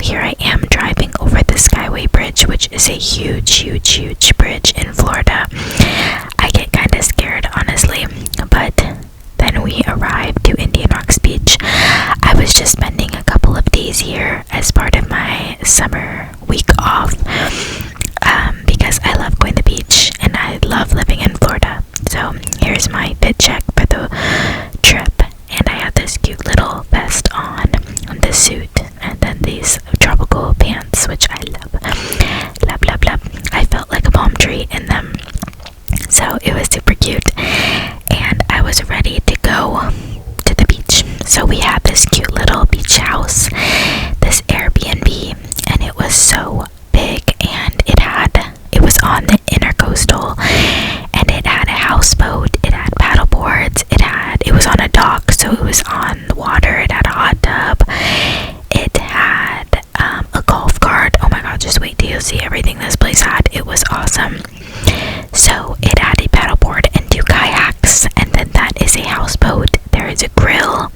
here I am driving over the Skyway Bridge, which is a huge bridge in Florida. I get kind of scared, honestly, but then we arrived to Indian Rocks Beach. I was just spending a couple of days here as part of my summer week off, because I love going to the beach and I love living in Florida. So here's my fit check for the trip, and I had this cute little vest on, this suit, and then these tropical pants, which I love. I felt like a palm tree in them, so it was super cute, and I was ready to go to the beach. So we had this cute little beach house, this Airbnb, and it was so big, and it was on the intercoastal, and it had a houseboat, it had paddle boards, it was on a dock, so it was on the water, it had a hot tub, it had a golf cart. Oh my god, just wait till you see everything this place had. It was awesome. So it had a paddleboard and 2 kayaks, and then that is a houseboat. There is a grill,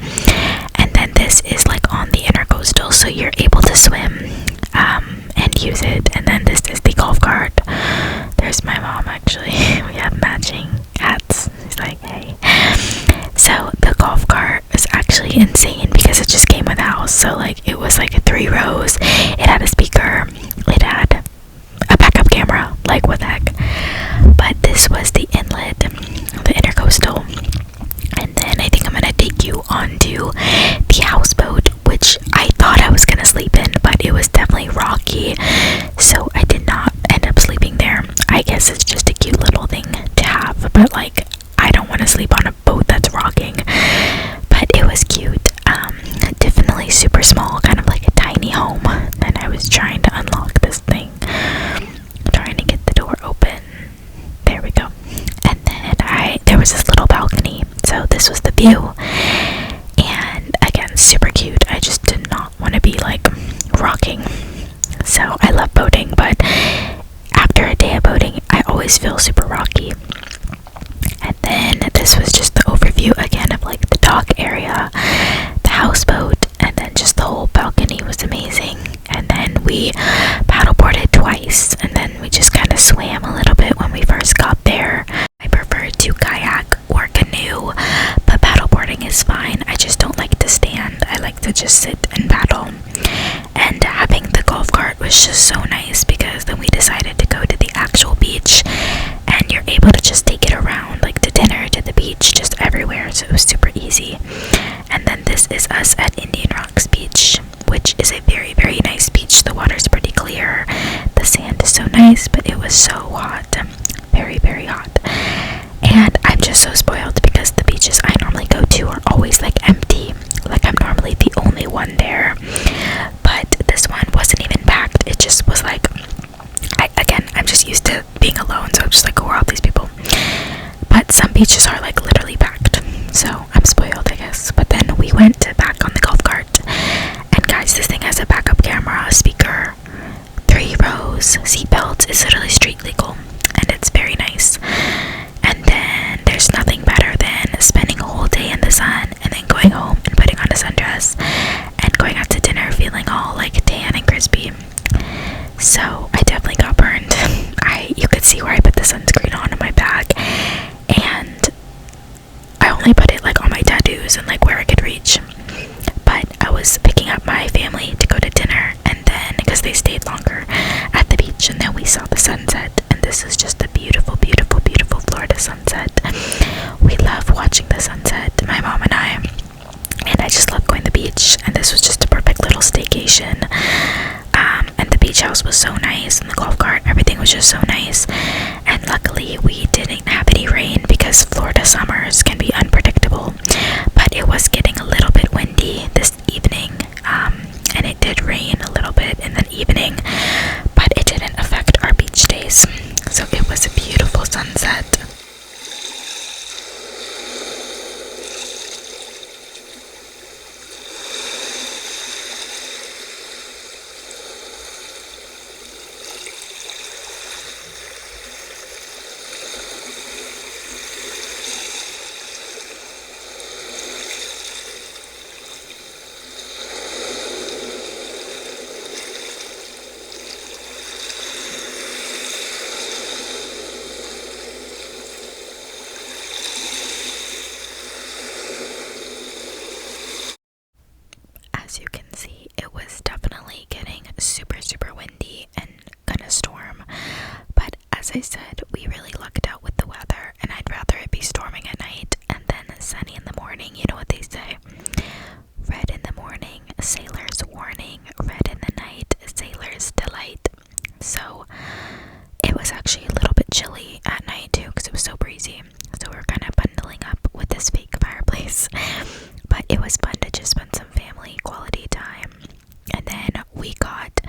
and then this is like on the intercoastal, so you're able to swim and use it. And then this is the golf cart. There's my mom, actually. We have matching hats. She's like, hey. So the golf cart was actually insane because it just came with a house. So like it was like 3 rows. It had a speaker. It had a backup camera. Like what the heck? But this was the inlet, the intercoastal. And then I think I'm gonna take you onto the houseboat, which I thought I was gonna sleep in, but it was definitely rocky, so I did not end up sleeping there. I guess it's just a cute little thing to have, but like I don't want to sleep on a boat that's rocking. But it was cute. Definitely super small, kind of like a tiny home. And I was trying to unlock this thing, trying to get the door open. There we go. And then there was this little balcony, so this was the view, and again, super cute. I just did not want to be like rocking. So I love boating, but after a day of boating, I always feel super rocky. And then this was just the overview again of like the dock area, the houseboat, and then just the whole balcony was amazing. And then we paddleboarded twice, and then we just kind of swam a little bit when we first got there. I prefer to kayak or canoe, but paddleboarding is fine. I just don't like to stand. I like to just sit and paddle. And having the golf cart was just so nice, because then we decided to go to the actual beach, and you're able to just take it around, like to dinner, to the beach, just everywhere. So it was super easy. And then this is us at Indian Rocks Beach, which is a very nice beach. The water's pretty clear. The sand is so nice, but it was so hot. Very hot. And I'm just so spoiled because the beaches I normally go to are always like empty. Like I'm normally the only one there. But this one wasn't even packed. It just was like, I'm just used to being alone, so I'm just like, who are all these people? But some beaches are like literally packed, so I'm spoiled, I guess. But then we went back on the golf cart, and guys, this thing has a backup camera, a speaker, 3 rows, seatbelts. It's literally street legal, and it's very nice. And then there's nothing better than spending a whole day in the sun and then going home and putting on a sundress and going out to dinner feeling all like tan and crispy. So I definitely got burned. You could see where I put the sunscreen on in my bag, and I only put it like on my tattoos and like where I could reach. But I was picking up my family to go to dinner, and then because they stayed longer at the beach, and then we saw the sunset, and this is just a beautiful Florida sunset. We love watching the sunset, my mom and I just love going to the beach, and this was just a perfect little staycation. And the beach house was so nice, and the golf cart, everything was just so nice. And luckily we didn't have any rain, because Florida summers can be unpredictable. But it was getting a little bit windy this evening, and it did rain a little bit in the evening, but it didn't affect our beach days. So it was a beautiful sunset. I said, we really lucked out with the weather, and I'd rather it be storming at night and then sunny in the morning. You know what they say? Red in the morning, sailor's warning. Red in the night, sailor's delight. So it was actually a little bit chilly at night too, because it was so breezy. So we were kind of bundling up with this fake fireplace. But it was fun to just spend some family quality time. And then we got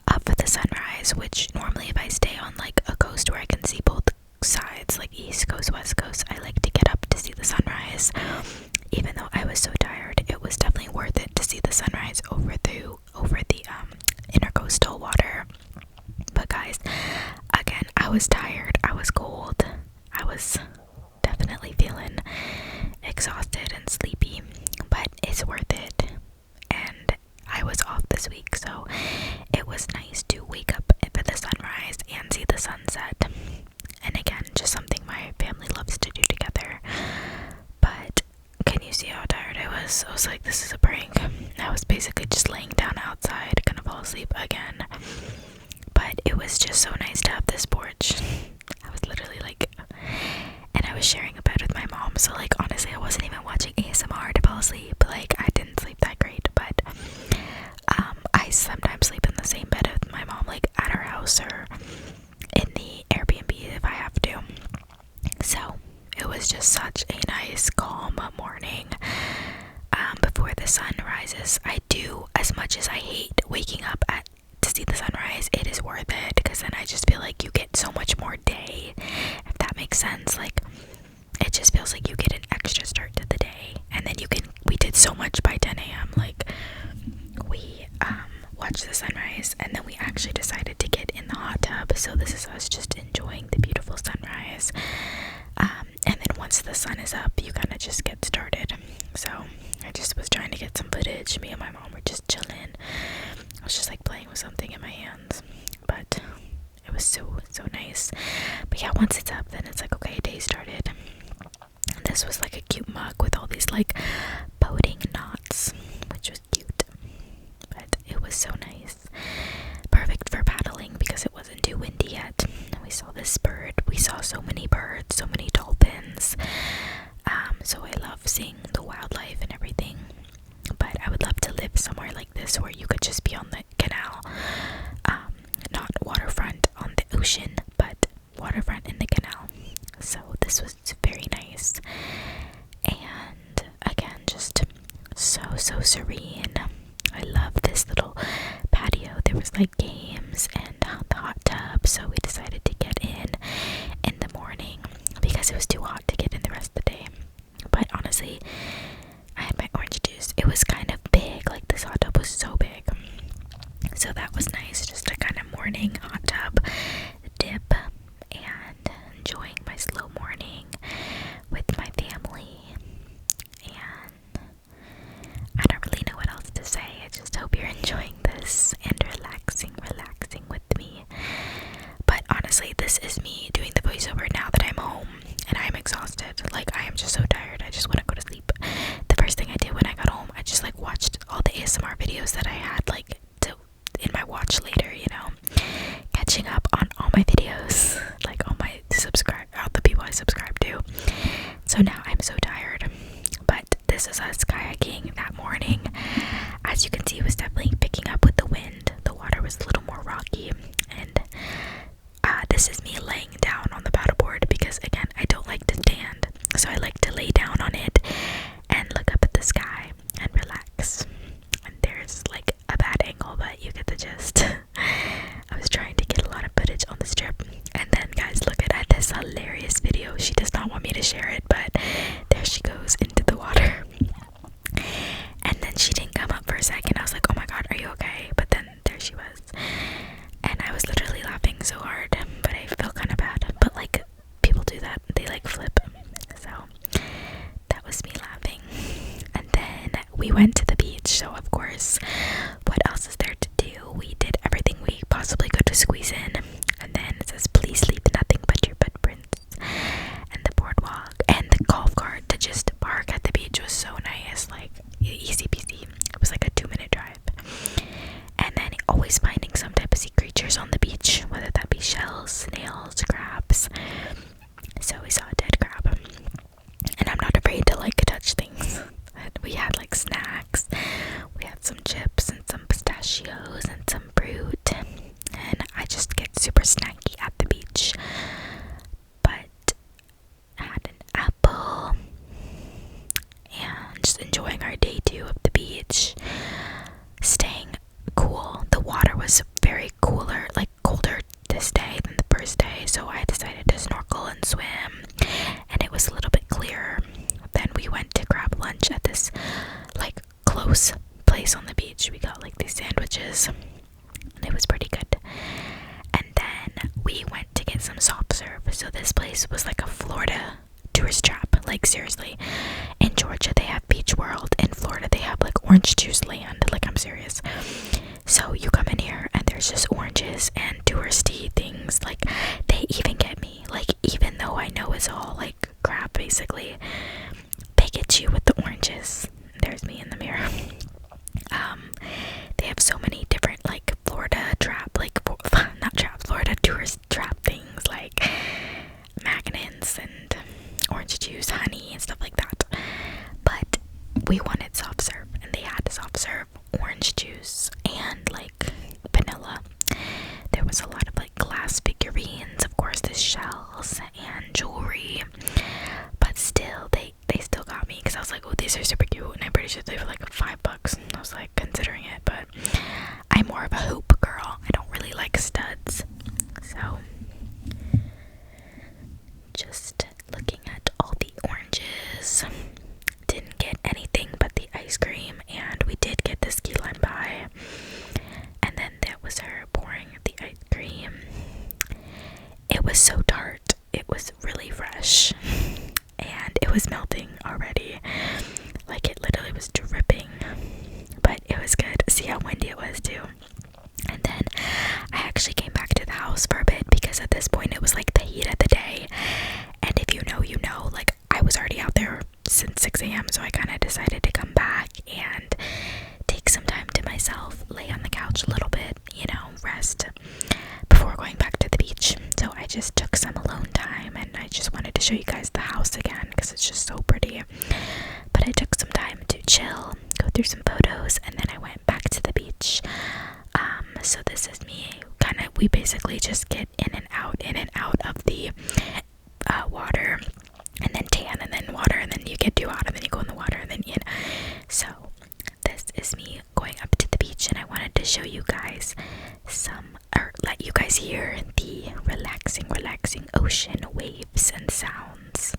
up for the sunrise, which normally if I stay on like a coast where I can see both sides, like East Coast, West Coast, I like to get up to see the sunrise. Even though I was so tired, it was definitely worth it to see the sunrise over the intercoastal water. But guys, again, I was tired, I was cold, I was definitely feeling exhausted and sleepy, but it's worth it. And I was off this week, so it was nice to wake up for the sunrise and see the sunset. And again, just something my family loves to do together. But can you see how tired I was? I was like, this is a prank. I was basically just laying down outside, gonna fall asleep again. But it was just so nice to have this porch. I was literally like, and I was sharing a bed with my mom, so like honestly I wasn't even watching ASMR to fall asleep. Like I didn't sleep that great, but I sometimes sleep in the same bed with my mom, like at her house or in the Airbnb if I have to. So it was just such a nice calm morning before the sun rises. I do, as much as I hate waking up to see the sunrise, it is worth it, because then I just feel like you get so much more day, if that makes sense. Like it just feels like you get an extra start to the day, and then we did so much by 10 a.m. Like we watched the sunrise, and then we actually decided to get in the hot tub. So this is us just enjoying the beautiful sunrise, and then once the sun is up, you kind of just get started. So I just was trying to get some footage. Me and my mom were just chilling. I was just like playing with something in my hands, but it was so nice. But yeah, once it's up, then it's like, okay, day started. And this was like a cute mug with all these like boating knots, which was cute. But it was so nice. Perfect for paddling because it wasn't too windy yet. And we saw this bird. We saw so many birds, so many dolphins. So I love seeing the wildlife and everything. But I would love to live somewhere like this where you could just be on the canal. Not waterfront on the ocean, but waterfront in the canal. So this was very nice. And again, just so serene. I love this little patio. There was like games and the hot tub, so we decided to get in the morning because it was too hot to get in the rest of the day. But honestly, I had my orange juice. It was kind of big, like this hot tub was so big, so that was nice. Just a kind of morning hot tub dip and enjoying my slow morning with my family. And I don't really know what else to say. I just hope you're enjoying this and relaxing with me. But honestly, this is me doing the voiceover now that I'm home and I'm exhausted. Like I am just so tired. I just want to go to sleep. The first thing I did when I got home, I just like watched all the ASMR videos that I had like in my watch later, you know, catching up on all my videos, like all the people I subscribe to. So now I'm so tired. But this is us kayaking that morning. As you can see, it was definitely picking up with the wind. The water was a little more rocky, and this is me laying down on the paddleboard because again, I don't like to stand, so I like to lay down on it and look up at the sky and relax. And there's like a bad angle, but you get the gist. I was trying to get a lot of footage on this trip, and then guys, look at this hilarious video. She does not want me to share it, but there she goes into the water. And then she didn't come up for a second. I was like, oh my god, are you okay? But then there she was. And I was literally laughing so hard, but I felt kind of bad. But like, people do that. They like flip. So that was me laughing. And then we went to the beach. So of course, what else is there to do? We did everything we possibly could to squeeze in. And then it says, please leave nothing but your footprints. And the boardwalk and the golf cart to just park at the beach was so nice. Like easy peasy. It was like a 2-minute drive. And then always finding some type of sea creatures on the beach, whether that be shells, snails, crabs. So we saw a dead crab, and I'm not afraid to like touch things. We had like snacks. We had some chips and some pistachios and some fruit, and I just get super snacky at the beach. But I had an apple and just enjoying our day 2 of the beach, staying cool. The water was very cooler, like colder this day than the first day, so I decided to snorkel and swim, and it was a little bit clearer. Then we went to grab lunch at this like close place on the beach. We got like these sandwiches, and it was pretty good. And then we went to get some soft serve. So this place was like a Florida tourist trap. Like seriously, in Georgia they have Beach World, in Florida they have like orange juice land. Like I'm serious. So you come in here and there's just oranges and touristy things. Like they even get me, like even though I know it's all like crap basically, they get you with the oranges. There's me in the mirror. They have so many different like Florida trap, like not trap, Florida tourist trap things like magnets and orange juice, honey, and stuff like that. But we wanted soft serve, and they had soft serve, orange juice, and like vanilla. There was a lot of like glass figurines, of course, the shells and jewelry. But still, they still got me because I was like, oh, these are super cute, and I'm pretty sure they were like $5. And I was like considering it, but I'm more of a hoop girl. I don't really like studs. So just looking at all the oranges. Didn't get anything but the ice cream, and we did get this key lime pie. And then that was her pouring the ice cream. It was so tart. It was really fresh. And it was melting already. Like it literally was dripping. But it was good. See how windy it was too. And then I actually came back to the house for a bit because at this point it was like the heat of the day. And if you know, you know. Like I was already out there since 6 a.m. So I kind of decided to come back and take some time to myself, lay on the couch a little bit, you know, rest before going back to the beach. So I just took some alone time, and I just wanted to show you guys the house again because it's just so pretty. But I took some time to chill, go through some photos, and then I went back to the beach. So this is me we basically just get in and out of the water, and then tan, and then water, and then you get too hot, and then you go in the water, and then so this is me going up to the beach, and I wanted to show you guys or let you guys hear the relaxing ocean waves and sounds.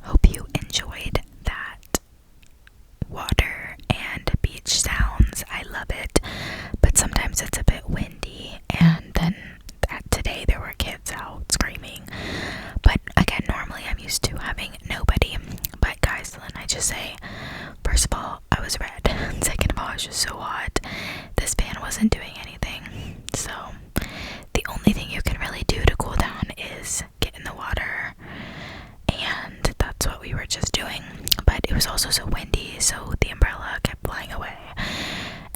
Hope you enjoyed that water and beach sounds. I love it, but sometimes it's a bit windy, and then today there were kids out screaming. But again, normally I'm used to having nobody. But guys, then I just say, first of all, I was red. Second of all, it was just so hot. This fan wasn't doing anything. So the only thing you can really do to cool down is get in the water, and that's what we were just doing. But it was also so windy, so the umbrella kept flying away,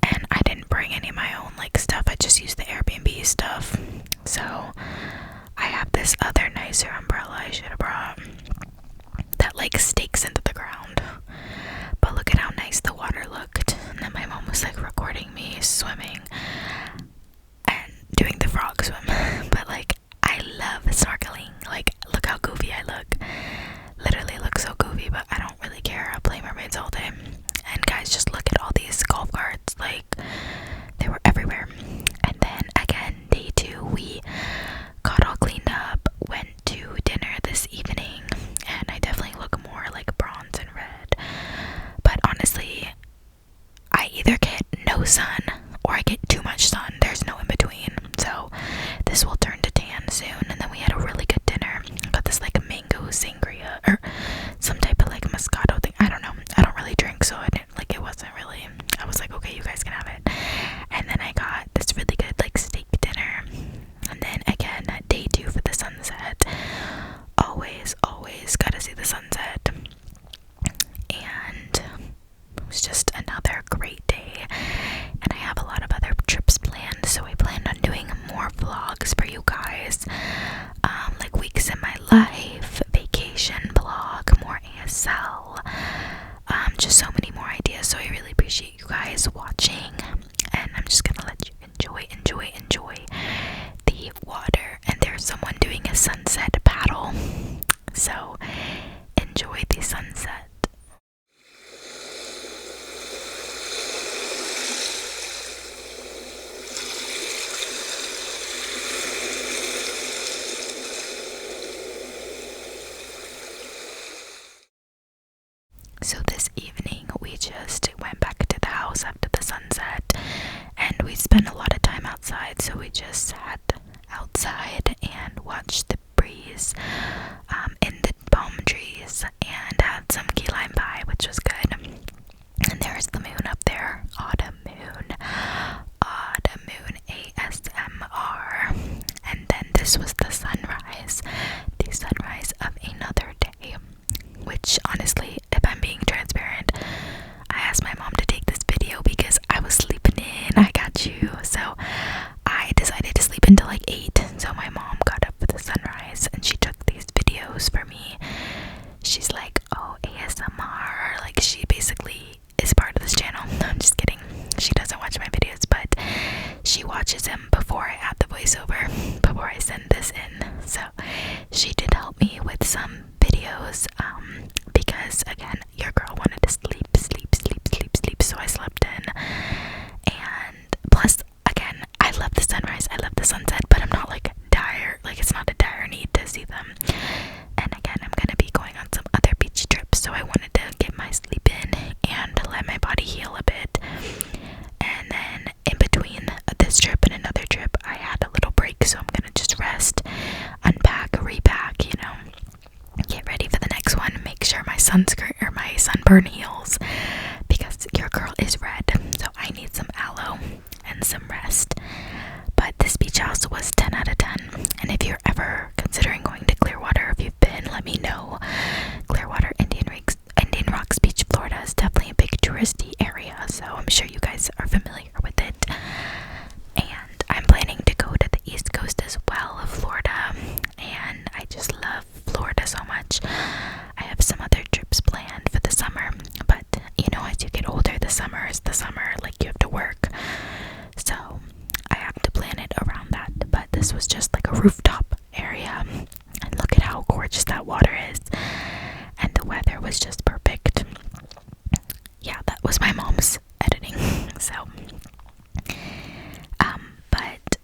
and I didn't bring any of my own like stuff. I just used the Airbnb stuff. So I have this other nicer umbrella I should have brought that like stakes into the ground. But look at how nice the water looked. And then my mom was like recording me swimming and doing the frog swim. But like, I love snorkeling. Like, look how goofy I look. Literally look so goofy, but I don't really care. I play mermaids all day. And guys, just look at all these golf carts. Like, they were everywhere. And then again, day 2, we just sat outside and watched the breeze in the palm trees and had some key lime pie, which was good. And there's the moon up there. Autumn moon. Autumn moon ASMR. And then this was the sunrise. The sunrise of another day. Which honestly, if I'm being transparent, I asked my mom to take this video because I was sleeping in. I got you. So I decided to sleep until like 8. So my mom got up for the sunrise and she took these videos for me. She's like, oh, ASMR. Like, she basically is part of this channel. No, I'm just kidding. She doesn't watch my videos, but she watches them before I add the voiceover, before I send this in. So she did help me with some videos, because again, your girl wanted to sleep. So I slept in. And plus, again, I love the sunrise, I love the sunset, but I'm not like dire, like it's not a dire need to see them. And again, I'm gonna be going on some other beach trips, so I wanted to get my sleep in and let my body heal a bit. And then in between this trip and another trip, I had a little break, so I'm gonna just rest, unpack, repack, you know, get ready for the next one, make sure my sunscreen or my sunburn heals, because your girl is red, so I need some aloe and some rest. But this beach house was 10 out of 10, and if you're ever considering going to Clearwater, if you've been, let me know. Clearwater, Indian Rocks Beach, Florida is definitely a big touristy area, so I'm sure you guys are familiar with it. And I'm planning to go to the East Coast as well of Florida, and I just love Florida so much. I have some other trips planned for the summer, but you know, as you get older, the summer is the summer, like you have to work, so I have to plan it around that. But this was just like a rooftop area, and look at how gorgeous that water is, and the weather was just perfect. Yeah, that was my mom's editing, so but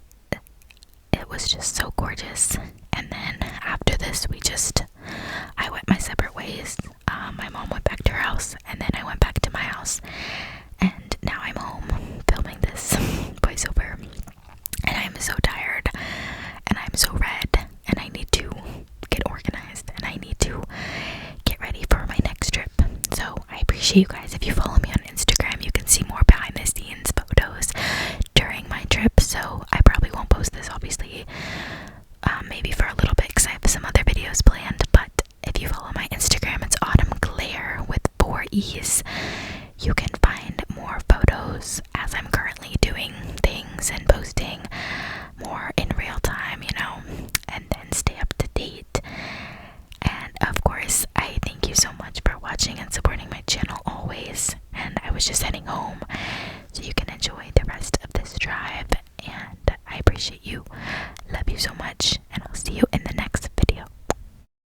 it was just so gorgeous. And then after this, I went my separate ways. My mom went back to her house, and then I went back to my house, and now I'm home filming this voiceover, and I'm so tired, and I'm so red, and I need to get organized, and I need to get ready for my next trip. So I appreciate you guys. If you follow me on Instagram, you can see more behind the scenes photos during my trip. So I probably won't post this, obviously, maybe for a little bit, because I have some other videos planned. But if you follow my Instagram, it's Autumn Glare with 4 E's. You can find more photos as I'm currently doing things and posting more in real time, you know, and then stay up to date. And of course, I thank you so much for watching and supporting my channel always. And I was just heading home, so you can enjoy the rest of this drive. And I appreciate you. Love you so much. And I'll see you in the next